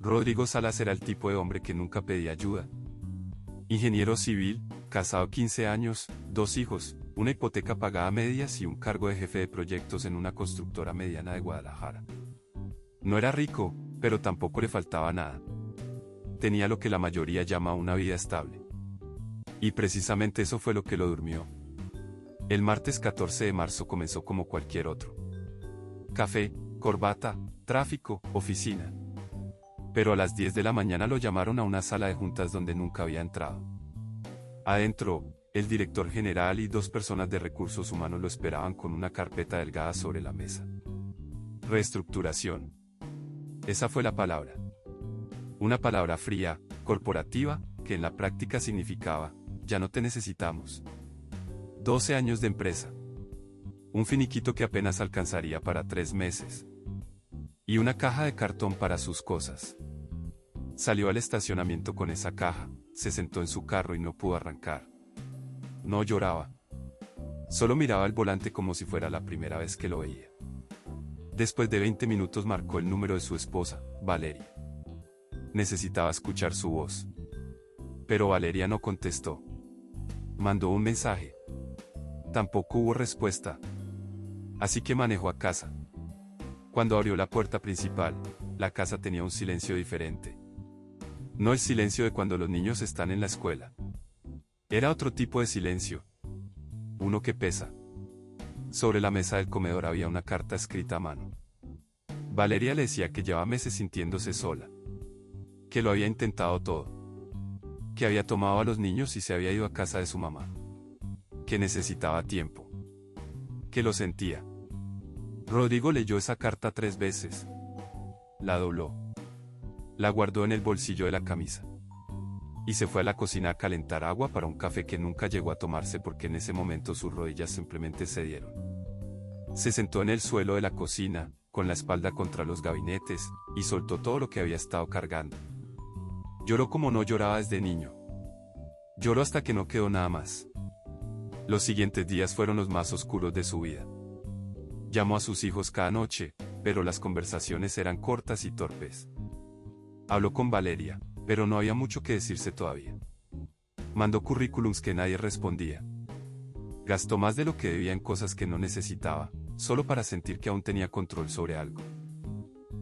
Rodrigo Salas era el tipo de hombre que nunca pedía ayuda. Ingeniero civil, casado 15 años, 2 hijos, una hipoteca pagada a medias y un cargo de jefe de proyectos en una constructora mediana de Guadalajara. No era rico, pero tampoco le faltaba nada. Tenía lo que la mayoría llama una vida estable. Y precisamente eso fue lo que lo durmió. El martes 14 de marzo comenzó como cualquier otro. Café, corbata, tráfico, oficina. Pero a las 10 de la mañana lo llamaron a una sala de juntas donde nunca había entrado. Adentro, el director general y 2 personas de recursos humanos lo esperaban con una carpeta delgada sobre la mesa. Reestructuración. Esa fue la palabra. Una palabra fría, corporativa, que en la práctica significaba, ya no te necesitamos. 12 años de empresa. Un finiquito que apenas alcanzaría para 3 meses. Y una caja de cartón para sus cosas. Salió al estacionamiento con esa caja, se sentó en su carro y no pudo arrancar. No lloraba. Solo miraba el volante como si fuera la primera vez que lo veía. Después de 20 minutos marcó el número de su esposa, Valeria. Necesitaba escuchar su voz. Pero Valeria no contestó. Mandó un mensaje. Tampoco hubo respuesta. Así que manejó a casa. Cuando abrió la puerta principal, la casa tenía un silencio diferente. No el silencio de cuando los niños están en la escuela. Era otro tipo de silencio. Uno que pesa. Sobre la mesa del comedor había una carta escrita a mano. Valeria le decía que llevaba meses sintiéndose sola. Que lo había intentado todo. Que había tomado a los niños y se había ido a casa de su mamá. Que necesitaba tiempo. Que lo sentía. Rodrigo leyó esa carta 3 veces. La dobló. La guardó en el bolsillo de la camisa. Y se fue a la cocina a calentar agua para un café que nunca llegó a tomarse porque en ese momento sus rodillas simplemente cedieron. Se sentó en el suelo de la cocina, con la espalda contra los gabinetes, y soltó todo lo que había estado cargando. Lloró como no lloraba desde niño. Lloró hasta que no quedó nada más. Los siguientes días fueron los más oscuros de su vida. Llamó a sus hijos cada noche, pero las conversaciones eran cortas y torpes. Habló con Valeria, pero no había mucho que decirse todavía. Mandó currículums que nadie respondía. Gastó más de lo que debía en cosas que no necesitaba, solo para sentir que aún tenía control sobre algo.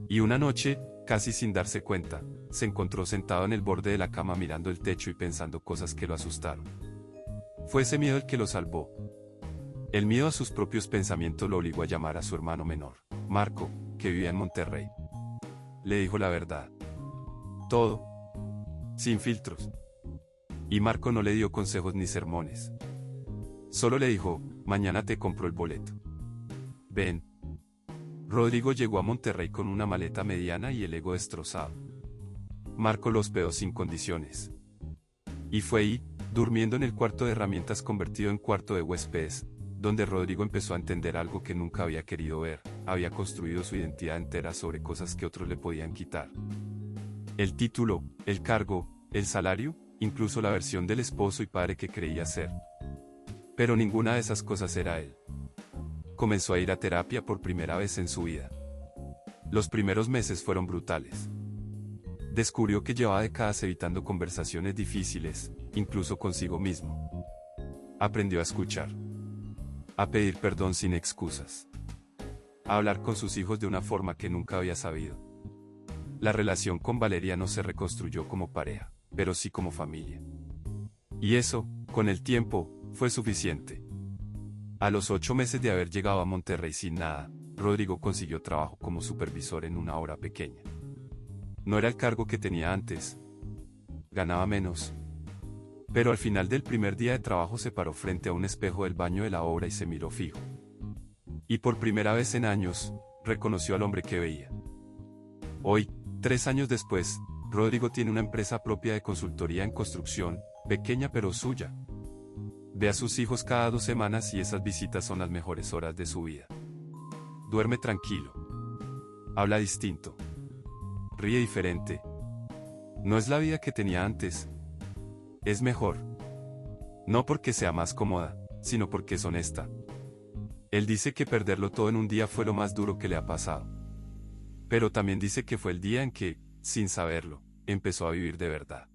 Y una noche, casi sin darse cuenta, se encontró sentado en el borde de la cama mirando el techo y pensando cosas que lo asustaron. Fue ese miedo el que lo salvó. El miedo a sus propios pensamientos lo obligó a llamar a su hermano menor, Marco, que vivía en Monterrey. Le dijo la verdad. Todo. Sin filtros. Y Marco no le dio consejos ni sermones. Solo le dijo, mañana te compro el boleto. Ven. Rodrigo llegó a Monterrey con una maleta mediana y el ego destrozado. Marco lo hospedó sin condiciones. Y fue ahí, durmiendo en el cuarto de herramientas convertido en cuarto de huéspedes, donde Rodrigo empezó a entender algo que nunca había querido ver, había construido su identidad entera sobre cosas que otros le podían quitar. El título, el cargo, el salario, incluso la versión del esposo y padre que creía ser. Pero ninguna de esas cosas era él. Comenzó a ir a terapia por primera vez en su vida. Los primeros meses fueron brutales. Descubrió que llevaba décadas evitando conversaciones difíciles, incluso consigo mismo. Aprendió a escuchar. A pedir perdón sin excusas. A hablar con sus hijos de una forma que nunca había sabido. La relación con Valeria no se reconstruyó como pareja, pero sí como familia. Y eso, con el tiempo, fue suficiente. A los 8 meses de haber llegado a Monterrey sin nada, Rodrigo consiguió trabajo como supervisor en una obra pequeña. No era el cargo que tenía antes. Ganaba menos. Pero al final del primer día de trabajo se paró frente a un espejo del baño de la obra y se miró fijo. Y por primera vez en años, reconoció al hombre que veía. Hoy, 3 años después, Rodrigo tiene una empresa propia de consultoría en construcción, pequeña pero suya. Ve a sus hijos cada 2 semanas y esas visitas son las mejores horas de su vida. Duerme tranquilo. Habla distinto. Ríe diferente. No es la vida que tenía antes. Es mejor. No porque sea más cómoda, sino porque es honesta. Él dice que perderlo todo en un día fue lo más duro que le ha pasado. Pero también dice que fue el día en que sin saberlo, empezó a vivir de verdad.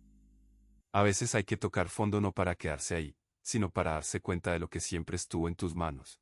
A veces hay que tocar fondo no para quedarse ahí, sino para darse cuenta de lo que siempre estuvo en tus manos.